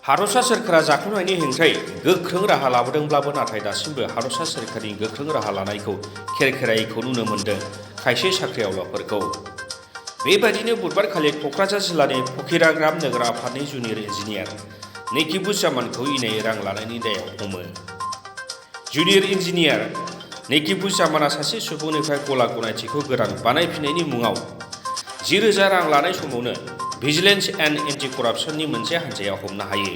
हादरसा सोरखारा जाखांनायनि हेंथायै गोख्रों राहा लाबोदोंब्लाबो नाथाय दासिमबो हादरसा सोरखारनि गोख्रों राहा लानायखौ खेरखेरायैखौ नुनो मोन्दों खायसे साख्रिआवलाफोरखौ। बेबायदिनो बुधबारखालि क'क्राझार जिल्लानि फकिराग्राम नोगोर आफादनि जुनियर इन्जिनियार नेकिबुज्जामानखौ इनायै रां लानायनि दायाव हमो। जुनियर इन्जिनियार नेकिबुज्जामाना सासे सुबुंनिफ्राय गला गनायथिखौ गोदान बानायफिननायनि मुङाव 10,000 रां लानाय समावनो भिजिलेन्स एन्ड एन्टि कराप्सननि मोनसे हानजाया हमनो हायो।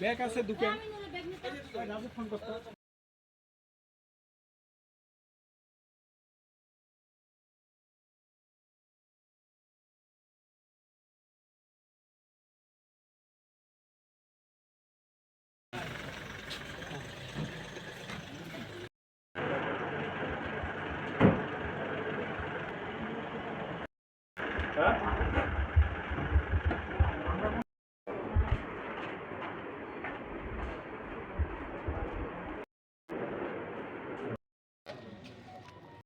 ব্যাগ আছে দুটো।